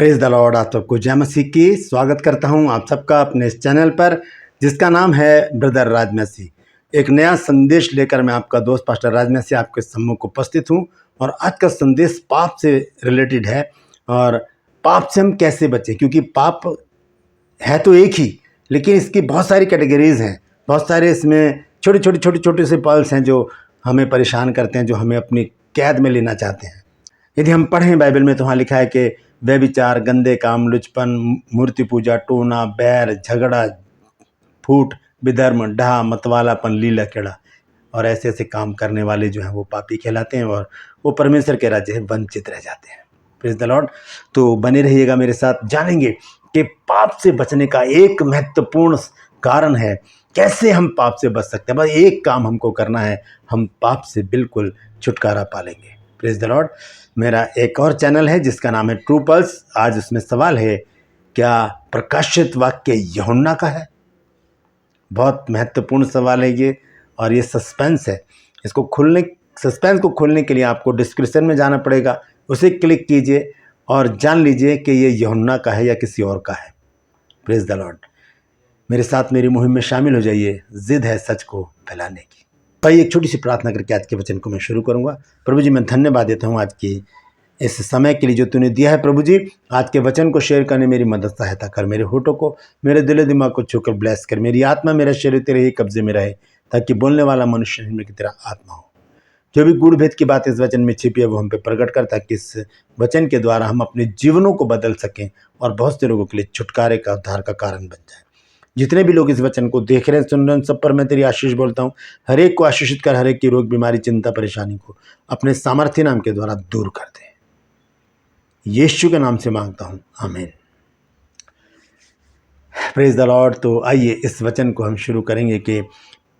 Praise the Lord. आप सबको जय मसीह की स्वागत करता हूं आप सबका अपने इस चैनल पर जिसका नाम है ब्रदर राज मसीह। एक नया संदेश लेकर मैं आपका दोस्त पास्टर राज मसीह आपके सम्मुख उपस्थित हूं और आज का संदेश पाप से रिलेटेड है और पाप से हम कैसे बचें, क्योंकि पाप है तो एक ही, लेकिन इसकी बहुत सारी कैटेगरीज हैं, बहुत सारे इसमें छोटे से पल्स हैं जो हमें परेशान करते हैं, जो हमें अपनी कैद में लेना चाहते हैं। यदि हम पढ़ें बाइबल में तो वहाँ लिखा है कि व्यभिचार, गंदे काम, लुचपन, मूर्ति पूजा, टोना, बैर, झगड़ा, फूट, विधर्म, डाह, मतवालापन, लीला केड़ा और ऐसे ऐसे काम करने वाले जो हैं वो पापी कहलाते हैं और वो परमेश्वर के राज्य से वंचित रह जाते हैं। Praise the Lord. तो बने रहिएगा मेरे साथ, जानेंगे कि पाप से बचने का एक महत्वपूर्ण कारण है, कैसे हम पाप से बच सकते हैं। बस एक काम हमको करना है, हम पाप से बिल्कुल छुटकारा पा लेंगे। Praise the Lord. मेरा एक और चैनल है जिसका नाम है ट्रू पल्स। आज उसमें सवाल है, क्या प्रकाशित वाक्य यूहन्ना का है? बहुत महत्वपूर्ण सवाल है ये और ये सस्पेंस है। सस्पेंस को खोलने के लिए आपको डिस्क्रिप्शन में जाना पड़ेगा, उसे क्लिक कीजिए और जान लीजिए कि ये यूहन्ना का है या किसी और का है। Praise the Lord. मेरे साथ मेरी मुहिम में शामिल हो जाइए, जिद है सच को फैलाने की। भाई एक छोटी सी प्रार्थना करके आज के वचन को मैं शुरू करूंगा। प्रभु जी, मैं धन्यवाद देता हूं आज की इस समय के लिए जो तूने दिया है। प्रभु जी, आज के वचन को शेयर करने मेरी मदद सहायता कर, मेरे होठों को, मेरे दिल दिमाग को छूकर ब्लेस कर, मेरी आत्मा, मेरा शरीर तेरे ही कब्जे में रहे, ताकि बोलने वाला मनुष्य में की तेरा आत्मा हो। जो भी गूढ़ भेद की बात इस वचन में छिपी है वो हम पे प्रकट कर, ताकि इस वचन के द्वारा हम अपने जीवनों को बदल सकें और बहुत से लोगों के लिए छुटकारे का, उद्धार का कारण बन जाए। जितने भी लोग इस वचन को देख रहे हैं, सुन रहे हैं, सब पर मैं तेरी आशीष बोलता हूँ। हर एक को आशीषित कर, हर एक की रोग, बीमारी, चिंता, परेशानी को अपने सामर्थ्य नाम के द्वारा दूर कर दे। यीशु के नाम से मांगता हूँ, आमीन। Praise the Lord. तो आइए इस वचन को हम शुरू करेंगे कि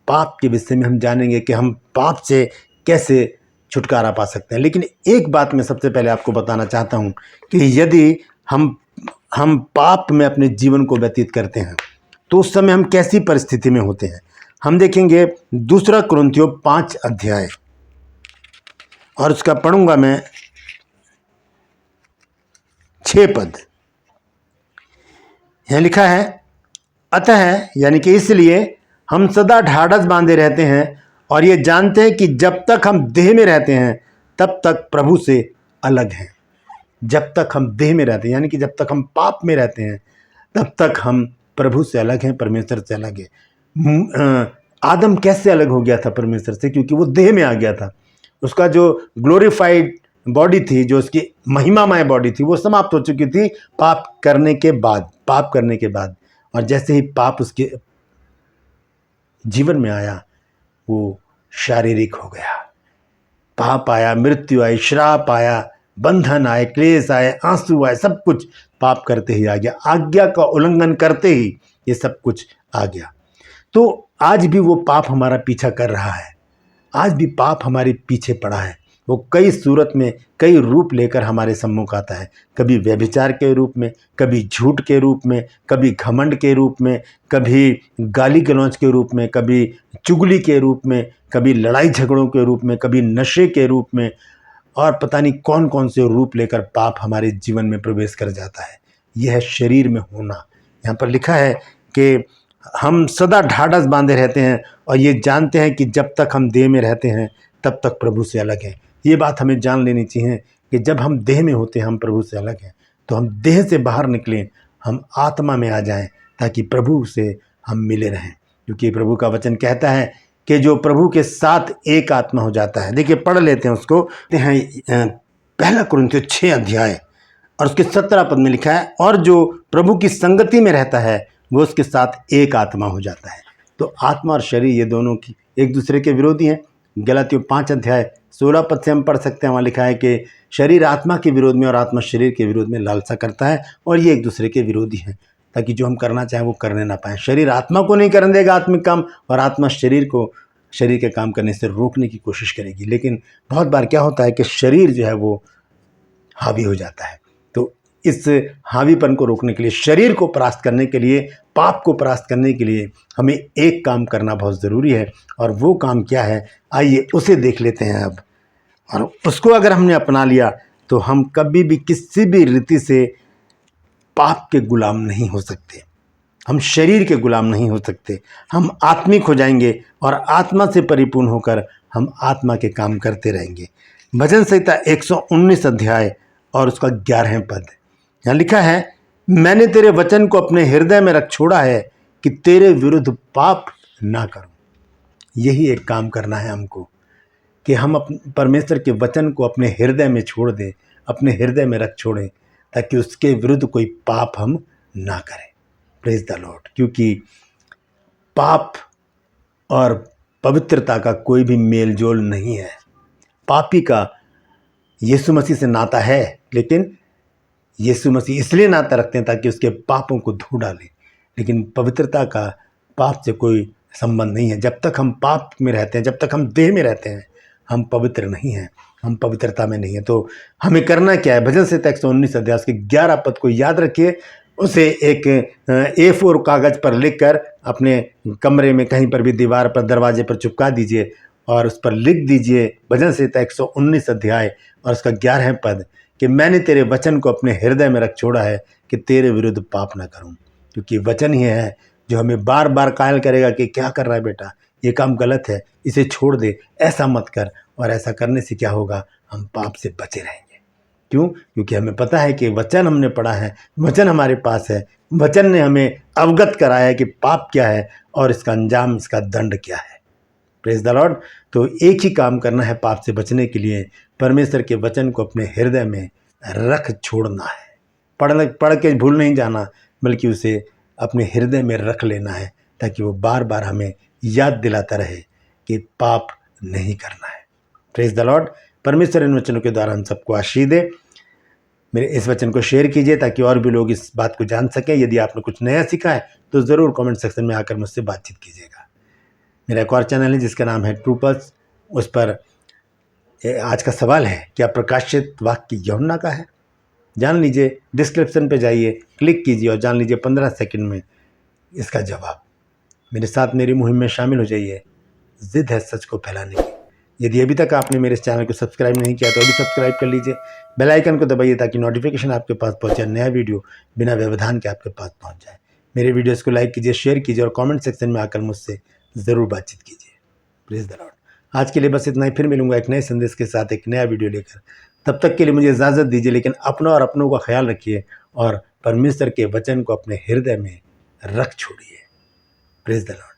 पाप के विषय में हम जानेंगे कि हम पाप से कैसे छुटकारा पा सकते हैं। लेकिन एक बात मैं सबसे पहले आपको बताना चाहता हूँ कि यदि हम पाप में अपने जीवन को व्यतीत करते हैं तो उस समय हम कैसी परिस्थिति में होते हैं। हम देखेंगे 2 कुरिन्थियों 5 अध्याय और उसका पढ़ूंगा मैं 6 पद। यहाँ लिखा है, अतः यानी कि इसलिए हम सदा ढाढ़स बांधे रहते हैं और ये जानते हैं कि जब तक हम देह में रहते हैं तब तक प्रभु से अलग हैं। जब तक हम देह में रहते हैं यानी कि जब तक हम पाप में रहते हैं तब तक हम प्रभु से अलग हैं, परमेश्वर से अलग है। आदम कैसे अलग हो गया था परमेश्वर से? क्योंकि वो देह में आ गया था। उसका जो ग्लोरीफाइड बॉडी थी, जो उसकी महिमामय बॉडी थी, वो समाप्त हो चुकी थी पाप करने के बाद। और जैसे ही पाप उसके जीवन में आया वो शारीरिक हो गया। पाप आया, मृत्यु आई, श्राप आया, बंधन आए, क्लेश आए, आंसू आए, सब कुछ पाप करते ही आ गया। आज्ञा का उल्लंघन करते ही ये सब कुछ आ गया। तो आज भी वो पाप हमारा पीछा कर रहा है, आज भी पाप हमारे पीछे पड़ा है। वो कई सूरत में, कई रूप लेकर हमारे सम्मुख आता है। कभी व्यभिचार के रूप में, कभी झूठ के रूप में, कभी घमंड के रूप में, कभी गाली गलौज के रूप में, कभी चुगली के रूप में, कभी लड़ाई झगड़ों के रूप में, कभी नशे के रूप में, और पता नहीं कौन कौन से रूप लेकर पाप हमारे जीवन में प्रवेश कर जाता है। यह है शरीर में होना। यहाँ पर लिखा है कि हम सदा ढाढ़स बांधे रहते हैं और ये जानते हैं कि जब तक हम देह में रहते हैं तब तक प्रभु से अलग हैं। ये बात हमें जान लेनी चाहिए कि जब हम देह में होते हैं हम प्रभु से अलग हैं, तो हम देह से बाहर निकलें, हम आत्मा में आ जाएं, ताकि प्रभु से हम मिले रहें। क्योंकि प्रभु का वचन कहता है कि जो प्रभु के साथ एक आत्मा हो जाता है। देखिए पढ़ लेते हैं उसको। 1 कुरिन्थियों 6 अध्याय और उसके 17 पद में लिखा है, और जो प्रभु की संगति में रहता है वो उसके साथ एक आत्मा हो जाता है। तो आत्मा और शरीर ये दोनों की एक दूसरे के विरोधी हैं। गलातियों 5 अध्याय 16 पद से हम पढ़ सकते हैं। वहाँ लिखा है कि शरीर आत्मा के विरोध में और आत्मा शरीर के विरोध में लालसा करता है और ये एक दूसरे के विरोधी हैं, ताकि जो हम करना चाहें वो करने ना पाएँ। शरीर आत्मा को नहीं करने देगा आत्मिक काम, और आत्मा शरीर को शरीर के काम करने से रोकने की कोशिश करेगी। लेकिन बहुत बार क्या होता है कि शरीर जो है वो हावी हो जाता है। तो इस हावीपन को रोकने के लिए, शरीर को परास्त करने के लिए, पाप को परास्त करने के लिए हमें एक काम करना बहुत ज़रूरी है। और वो काम क्या है, आइए उसे देख लेते हैं अब। और उसको अगर हमने अपना लिया तो हम कभी भी किसी भी रीति से पाप के गुलाम नहीं हो सकते, हम शरीर के गुलाम नहीं हो सकते। हम आत्मिक हो जाएंगे और आत्मा से परिपूर्ण होकर हम आत्मा के काम करते रहेंगे। भजन संहिता 119 अध्याय और उसका 11वें पद, यहाँ लिखा है, मैंने तेरे वचन को अपने हृदय में रख छोड़ा है कि तेरे विरुद्ध पाप ना करूं। यही एक काम करना है हमको कि हम परमेश्वर के वचन को अपने हृदय में छोड़ दें, अपने हृदय में रख छोड़ें, ताकि उसके विरुद्ध कोई पाप हम ना करें। Praise the Lord. क्योंकि पाप और पवित्रता का कोई भी मेल जोल नहीं है। पापी का यीशु मसीह से नाता है, लेकिन यीशु मसीह इसलिए नाता रखते हैं ताकि उसके पापों को धो डालें, लेकिन पवित्रता का पाप से कोई संबंध नहीं है। जब तक हम पाप में रहते हैं, जब तक हम देह में रहते हैं, हम पवित्र नहीं हैं, हम पवित्रता में नहीं है। तो हमें करना क्या है? भजन संहिता 119 अध्याय के 11 पद को याद रखिए, उसे एक A4 कागज़ पर लिखकर अपने कमरे में कहीं पर भी दीवार पर, दरवाजे पर चिपका दीजिए और उस पर लिख दीजिए भजन संहिता 119 अध्याय और उसका 11वें पद कि मैंने तेरे वचन को अपने हृदय में रख छोड़ा है कि तेरे विरुद्ध पाप ना करूं। क्योंकि वचन ही है जो हमें बार बार कायल करेगा कि क्या कर रहा है बेटा, ये काम गलत है, इसे छोड़ दे, ऐसा मत कर। और ऐसा करने से क्या होगा? हम पाप से बचे रहेंगे। क्यों? क्योंकि हमें पता है कि वचन हमने पढ़ा है, वचन हमारे पास है, वचन ने हमें अवगत कराया है कि पाप क्या है और इसका अंजाम, इसका दंड क्या है। Praise the Lord. तो एक ही काम करना है पाप से बचने के लिए, परमेश्वर के वचन को अपने हृदय में रख छोड़ना है। पढ़ के भूल नहीं जाना, बल्कि उसे अपने हृदय में रख लेना है, ताकि वो बार बार हमें याद दिलाता रहे कि पाप नहीं करना है। Praise the Lord. परमेश्वर इन वचनों के द्वारा हम सबको आशीष दे। मेरे इस वचन को शेयर कीजिए ताकि और भी लोग इस बात को जान सकें। यदि आपने कुछ नया सीखा है तो ज़रूर कमेंट सेक्शन में आकर मुझसे बातचीत कीजिएगा। मेरा एक और चैनल है जिसका नाम है ट्रू पल्स, उस पर आज का सवाल है, क्या प्रकाशित वाक्य यूहन्ना का है? जान लीजिए, डिस्क्रिप्शन पे जाइए, क्लिक कीजिए और जान लीजिए 15 सेकंड में इसका जवाब। मेरे साथ मेरी मुहिम में शामिल हो जाइए, जिद है सच को फैलाने की। यदि अभी तक आपने मेरे इस चैनल को सब्सक्राइब नहीं किया तो अभी सब्सक्राइब कर लीजिए, बेल आइकन को दबाइए ताकि नोटिफिकेशन आपके पास पहुंचे, नया वीडियो बिना व्यवधान के आपके पास पहुंच जाए। मेरे वीडियोस को लाइक कीजिए, शेयर कीजिए और कमेंट सेक्शन में आकर मुझसे ज़रूर बातचीत कीजिए। Please the Lord. आज के लिए बस इतना ही, फिर मिलूंगा एक नए संदेश के साथ, एक नया वीडियो लेकर। तब तक के लिए मुझे इजाज़त दीजिए, लेकिन अपना और अपनों का ख्याल रखिए और परमेश्वर के वचन को अपने हृदय में रख छोड़िए। Praise the Lord.